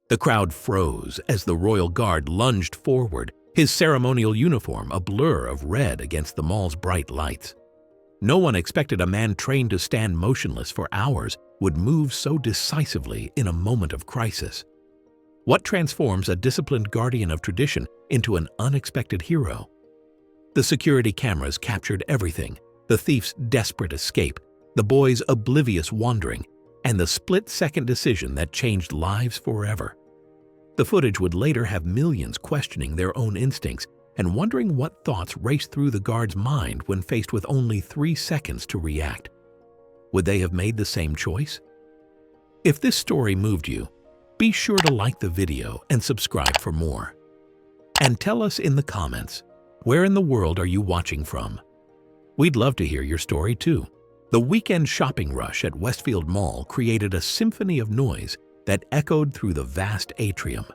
The crowd froze as the royal guard lunged forward, his ceremonial uniform a blur of red against the mall's bright lights. No one expected a man trained to stand motionless for hours would move so decisively in a moment of crisis. What transforms a disciplined guardian of tradition into an unexpected hero? The security cameras captured everything: the thief's desperate escape, the boy's oblivious wandering, and the split-second decision that changed lives forever. The footage would later have millions questioning their own instincts and wondering what thoughts raced through the guard's mind when faced with only 3 seconds to react. Would they have made the same choice? If this story moved you, be sure to like the video and subscribe for more. And tell us in the comments, where in the world are you watching from? We'd love to hear your story too. The weekend shopping rush at Westfield Mall created a symphony of noise that echoed through the vast atrium.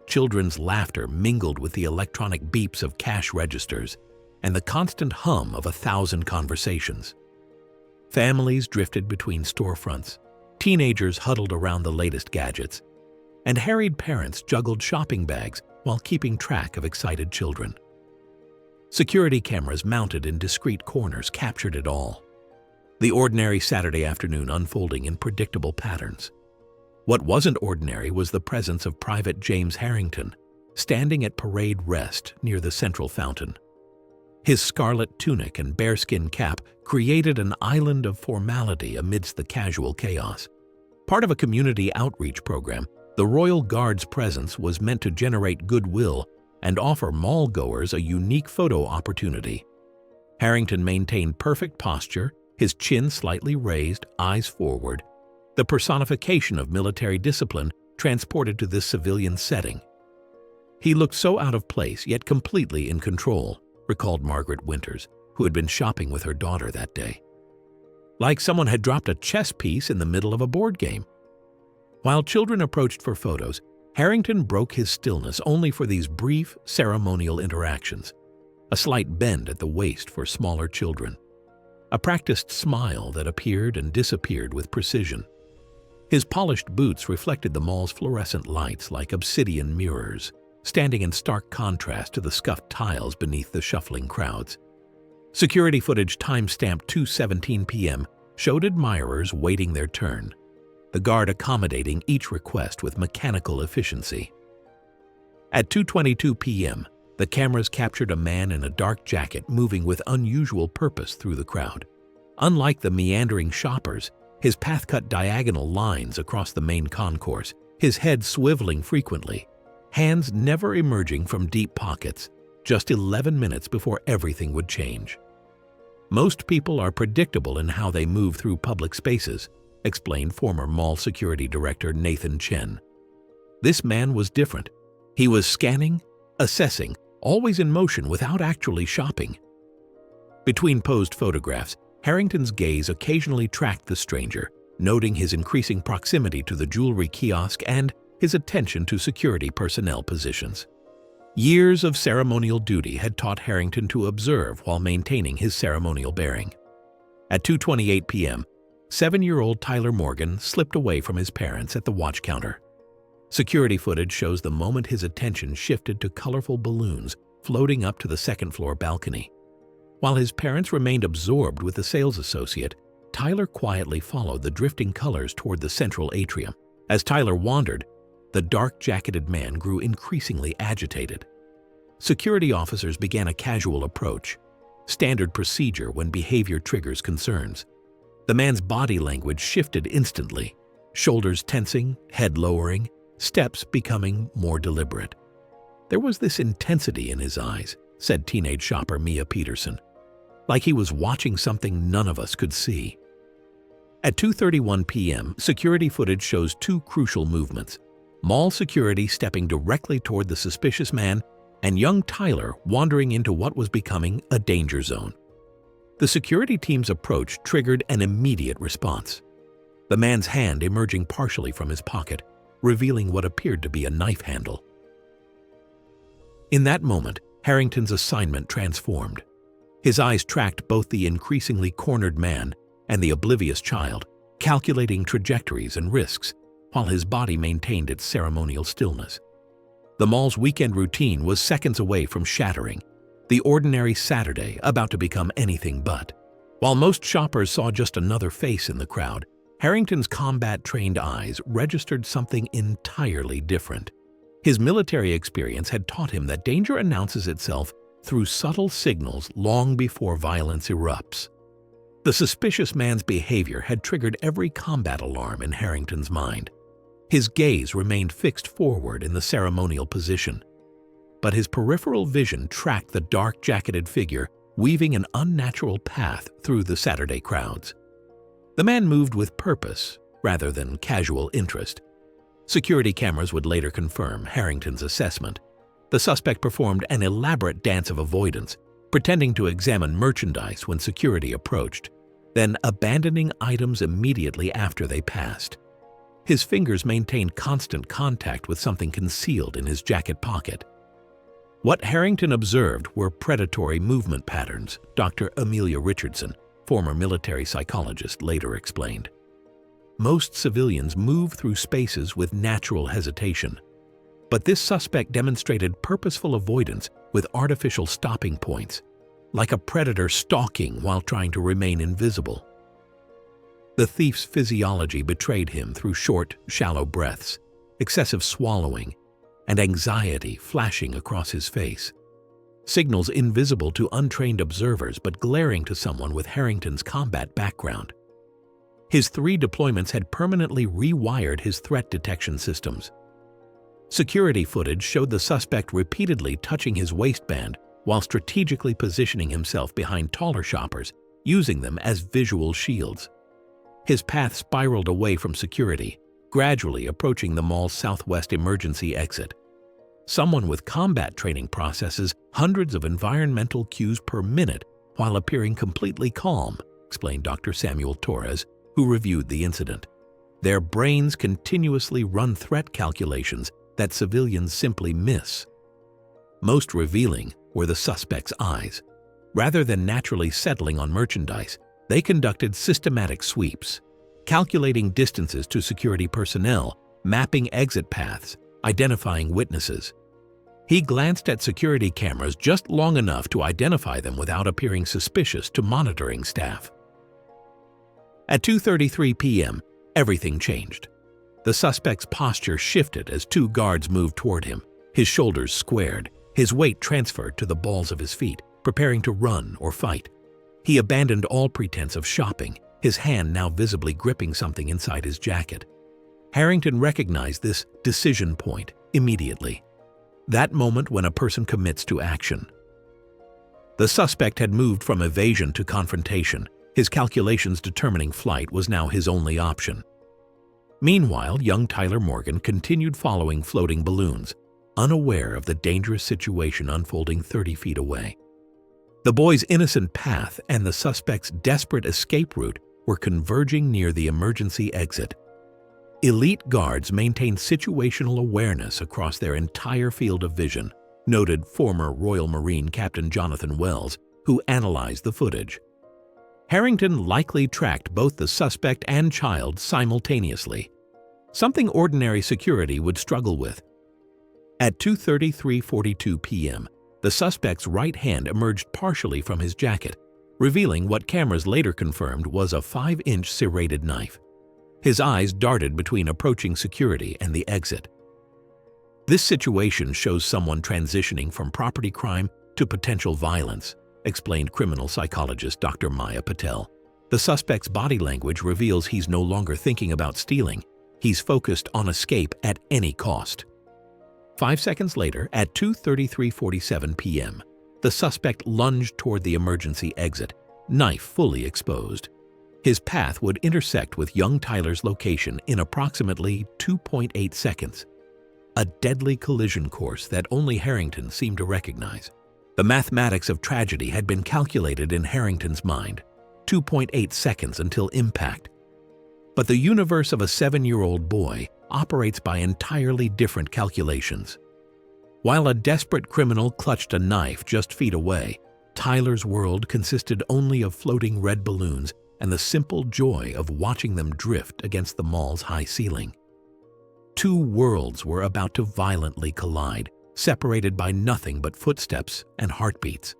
Children's laughter mingled with the electronic beeps of cash registers and the constant hum of 1,000 conversations. Families drifted between storefronts, teenagers huddled around the latest gadgets, and harried parents juggled shopping bags while keeping track of excited children. Security cameras mounted in discreet corners captured it all, the ordinary Saturday afternoon unfolding in predictable patterns. What wasn't ordinary was the presence of Private James Harrington, standing at parade rest near the central fountain. His scarlet tunic and bearskin cap created an island of formality amidst the casual chaos. Part of a community outreach program, the Royal Guard's presence was meant to generate goodwill and offer mall-goers a unique photo opportunity. Harrington maintained perfect posture, his chin slightly raised, eyes forward, the personification of military discipline transported to this civilian setting. He looked so out of place, yet completely in control, recalled Margaret Winters, who had been shopping with her daughter that day. Like someone had dropped a chess piece in the middle of a board game. While children approached for photos, Harrington broke his stillness only for these brief, ceremonial interactions. A slight bend at the waist for smaller children. A practiced smile that appeared and disappeared with precision. His polished boots reflected the mall's fluorescent lights like obsidian mirrors, standing in stark contrast to the scuffed tiles beneath the shuffling crowds. Security footage time-stamped 2:17 p.m. showed admirers waiting their turn, the guard accommodating each request with mechanical efficiency. At 2:22 p.m., the cameras captured a man in a dark jacket moving with unusual purpose through the crowd. Unlike the meandering shoppers, his path cut diagonal lines across the main concourse, his head swiveling frequently, hands never emerging from deep pockets, just 11 minutes before everything would change. Most people are predictable in how they move through public spaces, explained former mall security director Nathan Chen. This man was different. He was scanning, assessing, always in motion without actually shopping. Between posed photographs, Harrington's gaze occasionally tracked the stranger, noting his increasing proximity to the jewelry kiosk and his attention to security personnel positions. Years of ceremonial duty had taught Harrington to observe while maintaining his ceremonial bearing. At 2:28 p.m., 7-year-old Tyler Morgan slipped away from his parents at the watch counter. Security footage shows the moment his attention shifted to colorful balloons floating up to the second-floor balcony. While his parents remained absorbed with the sales associate, Tyler quietly followed the drifting colors toward the central atrium. As Tyler wandered, the dark-jacketed man grew increasingly agitated. Security officers began a casual approach, standard procedure when behavior triggers concerns. The man's body language shifted instantly, shoulders tensing, head lowering, steps becoming more deliberate. There was this intensity in his eyes, said teenage shopper Mia Peterson, like he was watching something none of us could see. At 2:31 p.m., security footage shows 2 crucial movements: mall security stepping directly toward the suspicious man and young Tyler wandering into what was becoming a danger zone. The security team's approach triggered an immediate response. The man's hand emerging partially from his pocket, revealing what appeared to be a knife handle. In that moment, Harrington's assignment transformed. His eyes tracked both the increasingly cornered man and the oblivious child, calculating trajectories and risks, while his body maintained its ceremonial stillness. The mall's weekend routine was seconds away from shattering, the ordinary Saturday about to become anything but. While most shoppers saw just another face in the crowd, Harrington's combat-trained eyes registered something entirely different. His military experience had taught him that danger announces itself through subtle signals long before violence erupts. The suspicious man's behavior had triggered every combat alarm in Harrington's mind. His gaze remained fixed forward in the ceremonial position, but his peripheral vision tracked the dark-jacketed figure weaving an unnatural path through the Saturday crowds. The man moved with purpose rather than casual interest. Security cameras would later confirm Harrington's assessment. The suspect performed an elaborate dance of avoidance, pretending to examine merchandise when security approached, then abandoning items immediately after they passed. His fingers maintained constant contact with something concealed in his jacket pocket. What Harrington observed were predatory movement patterns, Dr. Amelia Richardson, former military psychologist, later explained. Most civilians move through spaces with natural hesitation, but this suspect demonstrated purposeful avoidance with artificial stopping points, like a predator stalking while trying to remain invisible. The thief's physiology betrayed him through short, shallow breaths, excessive swallowing, and anxiety flashing across his face. Signals invisible to untrained observers but glaring to someone with Harrington's combat background. His 3 deployments had permanently rewired his threat detection systems. Security footage showed the suspect repeatedly touching his waistband while strategically positioning himself behind taller shoppers, using them as visual shields. His path spiraled away from security, gradually approaching the mall's southwest emergency exit. Someone with combat training processes hundreds of environmental cues per minute while appearing completely calm, explained Dr. Samuel Torres, who reviewed the incident. Their brains continuously run threat calculations that civilians simply miss. Most revealing were the suspect's eyes. Rather than naturally settling on merchandise, they conducted systematic sweeps, calculating distances to security personnel, mapping exit paths, identifying witnesses. He glanced at security cameras just long enough to identify them without appearing suspicious to monitoring staff. At 2:33 p.m., everything changed. The suspect's posture shifted as 2 guards moved toward him, his shoulders squared, his weight transferred to the balls of his feet, preparing to run or fight. He abandoned all pretense of shopping, his hand now visibly gripping something inside his jacket. Harrington recognized this decision point immediately, that moment when a person commits to action. The suspect had moved from evasion to confrontation. His calculations determining flight was now his only option. Meanwhile, young Tyler Morgan continued following floating balloons, unaware of the dangerous situation unfolding 30 feet away. The boy's innocent path and the suspect's desperate escape route were converging near the emergency exit. Elite guards maintained situational awareness across their entire field of vision, noted former Royal Marine Captain Jonathan Wells, who analyzed the footage. Harrington likely tracked both the suspect and child simultaneously, something ordinary security would struggle with. At 2:43:42 p.m., the suspect's right hand emerged partially from his jacket, revealing what cameras later confirmed was a 5-inch serrated knife. His eyes darted between approaching security and the exit. This situation shows someone transitioning from property crime to potential violence, explained criminal psychologist Dr. Maya Patel. The suspect's body language reveals he's no longer thinking about stealing. He's focused on escape at any cost. 5 seconds later, at 2:33:47 p.m., the suspect lunged toward the emergency exit, knife fully exposed. His path would intersect with young Tyler's location in approximately 2.8 seconds, a deadly collision course that only Harrington seemed to recognize. The mathematics of tragedy had been calculated in Harrington's mind, 2.8 seconds until impact. But the universe of a 7-year-old boy operates by entirely different calculations. While a desperate criminal clutched a knife just feet away, Tyler's world consisted only of floating red balloons and the simple joy of watching them drift against the mall's high ceiling. Two worlds were about to violently collide, separated by nothing but footsteps and heartbeats.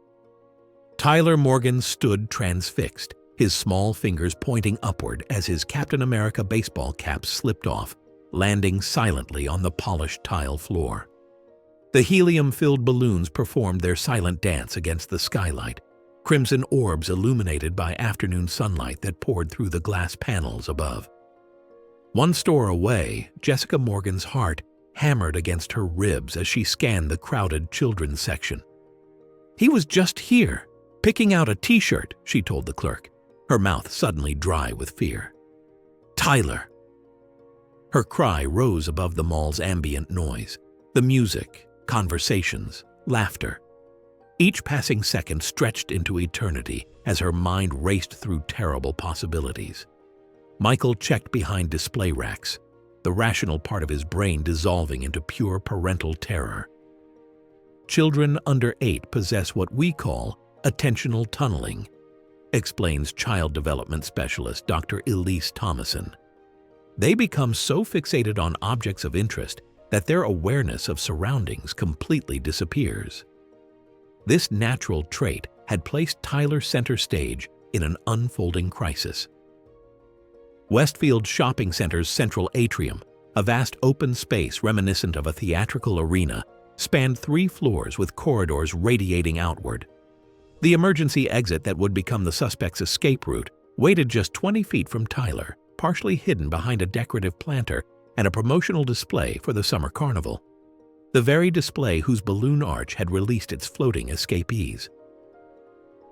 Tyler Morgan stood transfixed, his small fingers pointing upward as his Captain America baseball cap slipped off, landing silently on the polished tile floor. The helium-filled balloons performed their silent dance against the skylight, crimson orbs illuminated by afternoon sunlight that poured through the glass panels above. One store away, Jessica Morgan's heart hammered against her ribs as she scanned the crowded children's section. "He was just here, picking out a t-shirt," she told the clerk, her mouth suddenly dry with fear. "Tyler!" Her cry rose above the mall's ambient noise, the music, conversations, laughter. Each passing second stretched into eternity as her mind raced through terrible possibilities. Michael checked behind display racks, the rational part of his brain dissolving into pure parental terror. Children under 8 possess what we call attentional tunneling, explains child development specialist Dr. Elise Thomason. They become so fixated on objects of interest that their awareness of surroundings completely disappears. This natural trait had placed Tyler center stage in an unfolding crisis. Westfield Shopping Center's central atrium, a vast open space reminiscent of a theatrical arena, spanned 3 floors with corridors radiating outward. The emergency exit that would become the suspect's escape route waited just 20 feet from Tyler, partially hidden behind a decorative planter and a promotional display for the summer carnival. The very display whose balloon arch had released its floating escapees.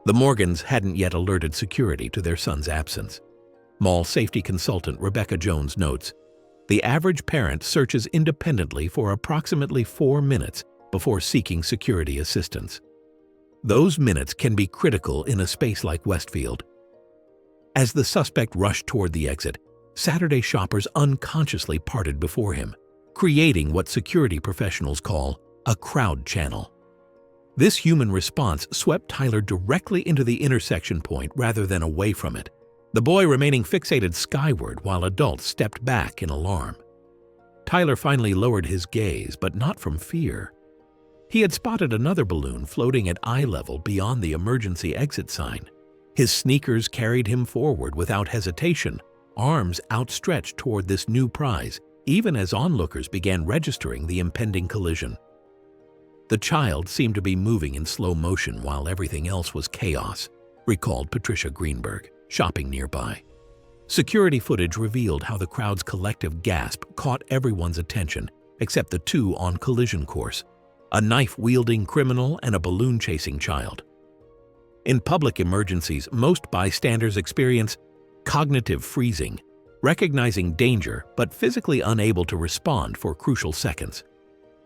The Morgans hadn't yet alerted security to their son's absence. Mall safety consultant Rebecca Jones notes, "The average parent searches independently for approximately 4 minutes before seeking security assistance. Those minutes can be critical in a space like Westfield." As the suspect rushed toward the exit, Saturday shoppers unconsciously parted before him, creating what security professionals call a crowd channel. This human response swept Tyler directly into the intersection point rather than away from it, the boy remaining fixated skyward while adults stepped back in alarm. Tyler finally lowered his gaze, but not from fear. He had spotted another balloon floating at eye level beyond the emergency exit sign. His sneakers carried him forward without hesitation, arms outstretched toward this new prize, even as onlookers began registering the impending collision. The child seemed to be moving in slow motion while everything else was chaos, recalled Patricia Greenberg, shopping nearby. Security footage revealed how the crowd's collective gasp caught everyone's attention, except the 2 on collision course, a knife-wielding criminal and a balloon-chasing child. In public emergencies, most bystanders experience cognitive freezing, recognizing danger but physically unable to respond for crucial seconds.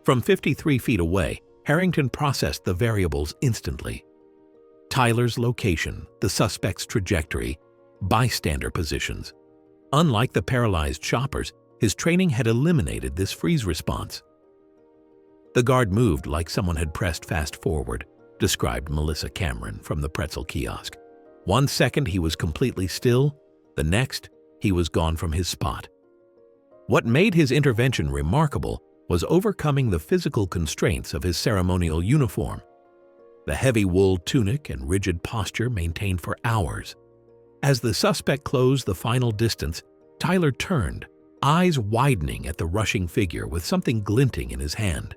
From 53 feet away, Harrington processed the variables instantly. Tyler's location, the suspect's trajectory, bystander positions. Unlike the paralyzed shoppers, his training had eliminated this freeze response. "The guard moved like someone had pressed fast forward," described Melissa Cameron from the pretzel kiosk. "One second he was completely still, the next he was gone from his spot." What made his intervention remarkable was overcoming the physical constraints of his ceremonial uniform. The heavy wool tunic and rigid posture maintained for hours. As the suspect closed the final distance, Tyler turned, eyes widening at the rushing figure with something glinting in his hand.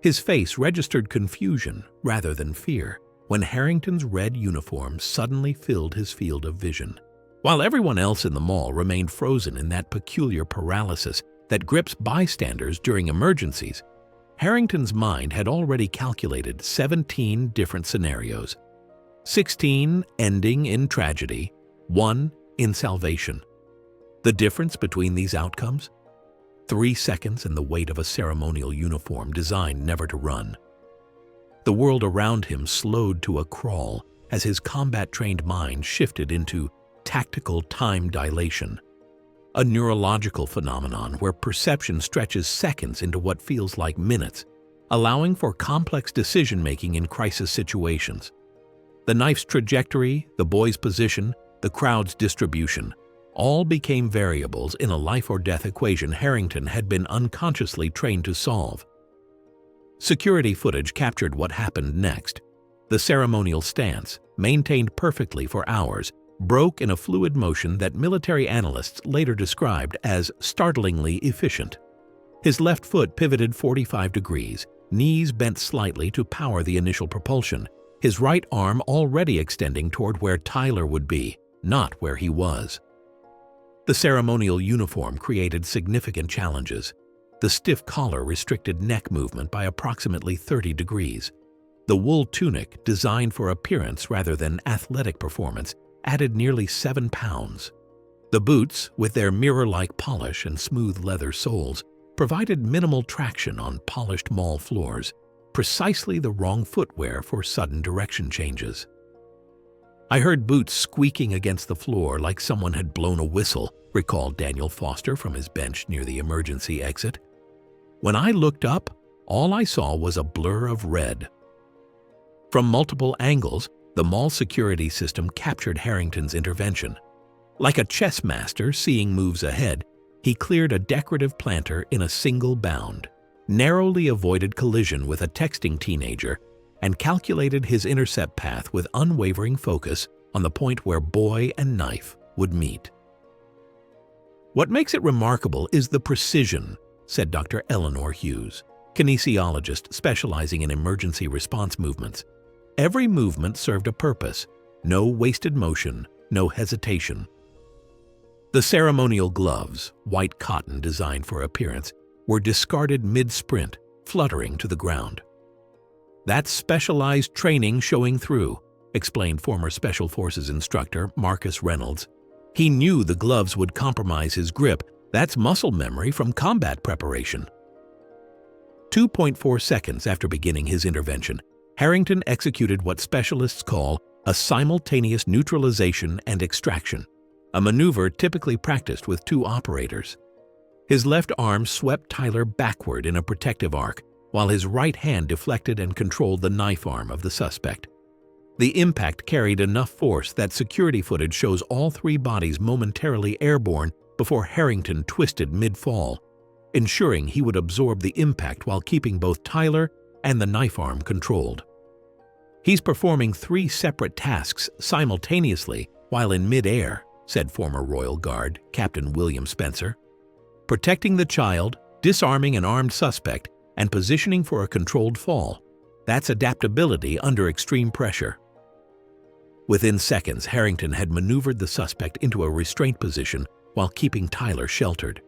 His face registered confusion rather than fear when Harrington's red uniform suddenly filled his field of vision. While everyone else in the mall remained frozen in that peculiar paralysis that grips bystanders during emergencies, Harrington's mind had already calculated 17 different scenarios, 16 ending in tragedy, 1 in salvation. The difference between these outcomes? 3 seconds and the weight of a ceremonial uniform designed never to run. The world around him slowed to a crawl as his combat-trained mind shifted into tactical time dilation, a neurological phenomenon where perception stretches seconds into what feels like minutes, allowing for complex decision-making in crisis situations. The knife's trajectory, the boy's position, the crowd's distribution, All became variables in a life-or-death equation Harrington had been unconsciously trained to solve. Security footage captured what happened next. The ceremonial stance, maintained perfectly for hours, broke in a fluid motion that military analysts later described as startlingly efficient. His left foot pivoted 45 degrees, knees bent slightly to power the initial propulsion, his right arm already extending toward where Tyler would be, not where he was. The ceremonial uniform created significant challenges. The stiff collar restricted neck movement by approximately 30 degrees. The wool tunic, designed for appearance rather than athletic performance, added nearly 7 pounds. The boots, with their mirror-like polish and smooth leather soles, provided minimal traction on polished mall floors, precisely the wrong footwear for sudden direction changes. "I heard boots squeaking against the floor like someone had blown a whistle," recalled Daniel Foster from his bench near the emergency exit. "When I looked up, all I saw was a blur of red." From multiple angles, the mall security system captured Harrington's intervention. Like a chess master seeing moves ahead, he cleared a decorative planter in a single bound, narrowly avoided collision with a texting teenager, and calculated his intercept path with unwavering focus on the point where boy and knife would meet. "What makes it remarkable is the precision," said Dr. Eleanor Hughes, kinesiologist specializing in emergency response movements. "Every movement served a purpose, no wasted motion, no hesitation." The ceremonial gloves, white cotton designed for appearance, were discarded mid-sprint, fluttering to the ground. "That's specialized training showing through," explained former Special Forces instructor Marcus Reynolds. "He knew the gloves would compromise his grip. That's muscle memory from combat preparation." 2.4 seconds after beginning his intervention, Harrington executed what specialists call a simultaneous neutralization and extraction, a maneuver typically practiced with 2 operators. His left arm swept Tyler backward in a protective arc, while his right hand deflected and controlled the knife arm of the suspect. The impact carried enough force that security footage shows all 3 bodies momentarily airborne before Harrington twisted mid-fall, ensuring he would absorb the impact while keeping both Tyler and the knife arm controlled. "He's performing 3 separate tasks simultaneously while in mid-air," said former Royal Guard Captain William Spencer. "Protecting the child, disarming an armed suspect, and positioning for a controlled fall. That's adaptability under extreme pressure." Within seconds, Harrington had maneuvered the suspect into a restraint position while keeping Tyler sheltered.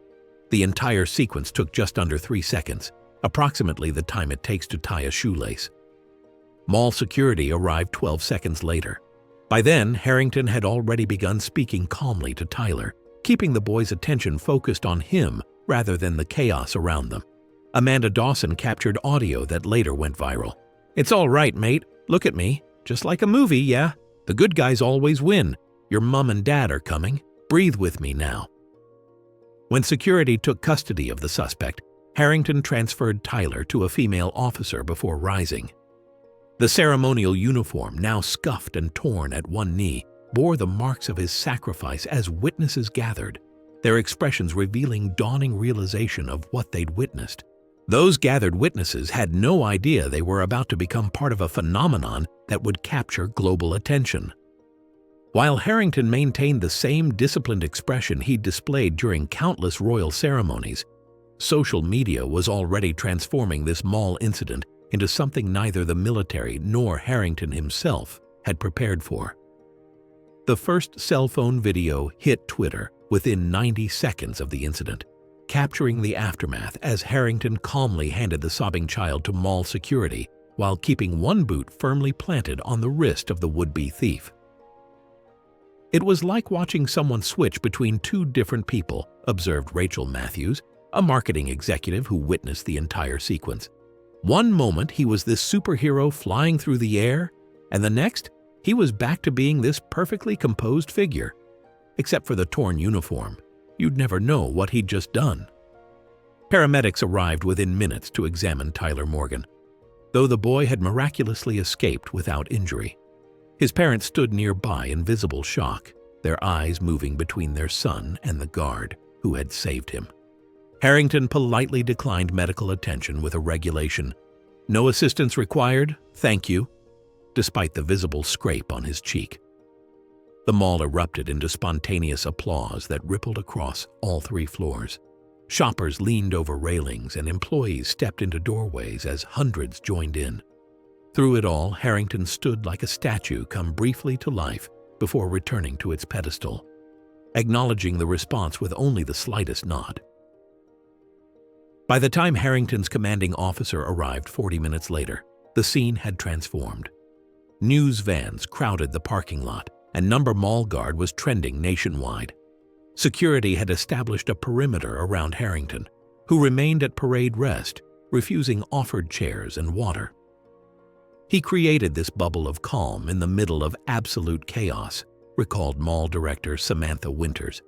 The entire sequence took just under 3 seconds, approximately the time it takes to tie a shoelace. Mall security arrived 12 seconds later. By then, Harrington had already begun speaking calmly to Tyler, keeping the boy's attention focused on him rather than the chaos around them. Amanda Dawson captured audio that later went viral. "It's all right, mate. Look at me. Just like a movie, yeah? The good guys always win. Your mom and dad are coming. Breathe with me now." When security took custody of the suspect, Harrington transferred Tyler to a female officer before rising. The ceremonial uniform, now scuffed and torn at one knee, bore the marks of his sacrifice as witnesses gathered, their expressions revealing dawning realization of what they'd witnessed. Those gathered witnesses had no idea they were about to become part of a phenomenon that would capture global attention. While Harrington maintained the same disciplined expression he'd displayed during countless royal ceremonies, social media was already transforming this mall incident into something neither the military nor Harrington himself had prepared for. The first cell phone video hit Twitter within 90 seconds of the incident, capturing the aftermath as Harrington calmly handed the sobbing child to mall security while keeping one boot firmly planted on the wrist of the would-be thief. "It was like watching someone switch between 2 different people," observed Rachel Matthews, a marketing executive who witnessed the entire sequence. "One moment he was this superhero flying through the air, and the next he was back to being this perfectly composed figure. Except for the torn uniform, you'd never know what he'd just done." Paramedics arrived within minutes to examine Tyler Morgan, though the boy had miraculously escaped without injury. His parents stood nearby in visible shock. their eyes moving between their son and the guard who had saved him. Harrington politely declined medical attention with a regulation, "No assistance required, thank you," despite the visible scrape on his cheek. The mall erupted into spontaneous applause that rippled across all 3 floors. Shoppers leaned over railings and employees stepped into doorways as hundreds joined in. Through it all, Harrington stood like a statue come briefly to life before returning to its pedestal, acknowledging the response with only the slightest nod. By the time Harrington's commanding officer arrived 40 minutes later, the scene had transformed. News vans crowded the parking lot, and number mall guard was trending nationwide. Security had established a perimeter around Harrington, who remained at parade rest, refusing offered chairs and water. He created this bubble of calm in the middle of absolute chaos, recalled mall director Samantha Winters.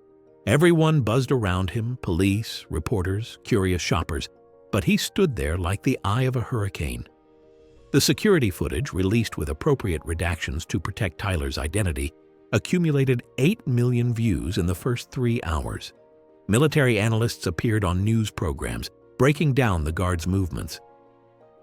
Everyone buzzed around him, police, reporters, curious shoppers, but he stood there like the eye of a hurricane. The security footage, released with appropriate redactions to protect Tyler's identity, accumulated 8 million views in the first 3 hours. Military analysts appeared on news programs, breaking down the guard's movements.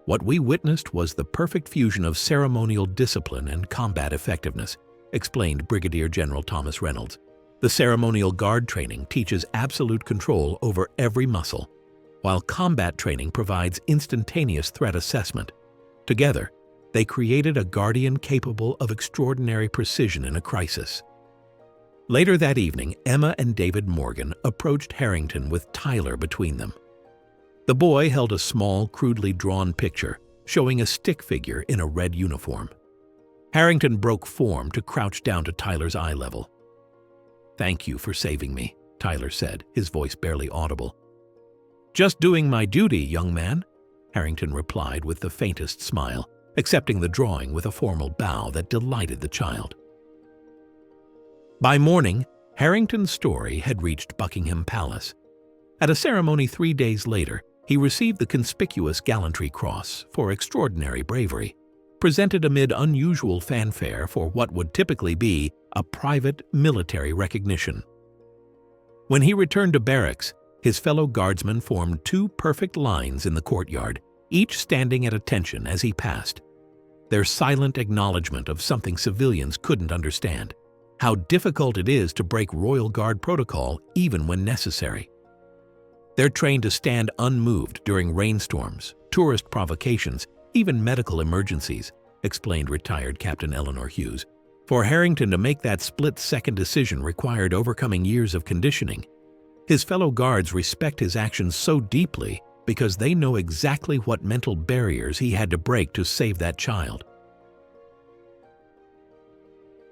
What we witnessed was the perfect fusion of ceremonial discipline and combat effectiveness, explained Brigadier General Thomas Reynolds. The ceremonial guard training teaches absolute control over every muscle, while combat training provides instantaneous threat assessment. Together, they created a guardian capable of extraordinary precision in a crisis. Later that evening, Emma and David Morgan approached Harrington with Tyler between them. The boy held a small, crudely drawn picture showing a stick figure in a red uniform. Harrington broke form to crouch down to Tyler's eye level. "Thank you for saving me," Tyler said, his voice barely audible. "Just doing my duty, young man," Harrington replied with the faintest smile, accepting the drawing with a formal bow that delighted the child. By morning, Harrington's story had reached Buckingham Palace. At a ceremony 3 days later, he received the conspicuous Gallantry Cross for extraordinary bravery, presented amid unusual fanfare for what would typically be a private military recognition. When he returned to barracks, his fellow guardsmen formed 2 perfect lines in the courtyard, each standing at attention as he passed. Their silent acknowledgement of something civilians couldn't understand: how difficult it is to break Royal Guard protocol even when necessary. They're trained to stand unmoved during rainstorms, tourist provocations, even medical emergencies, explained retired Captain Eleanor Hughes. For Harrington to make that split-second decision required overcoming years of conditioning. His fellow guards respect his actions so deeply because they know exactly what mental barriers he had to break to save that child.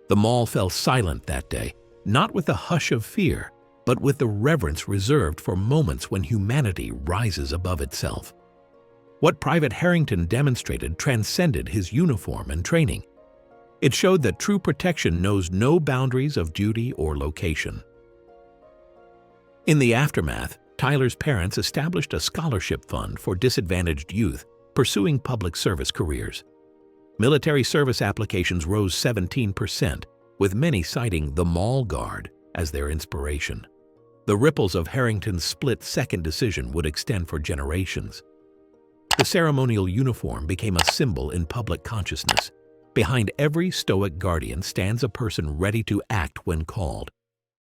The mall fell silent that day, not with the hush of fear, but with the reverence reserved for moments when humanity rises above itself. What Private Harrington demonstrated transcended his uniform and training. It showed that true protection knows no boundaries of duty or location. In the aftermath, Tyler's parents established a scholarship fund for disadvantaged youth pursuing public service careers. Military service applications rose 17%, with many citing the Mall Guard as their inspiration. The ripples of Harrington's split-second decision would extend for generations. The ceremonial uniform became a symbol in public consciousness. Behind every stoic guardian stands a person ready to act when called,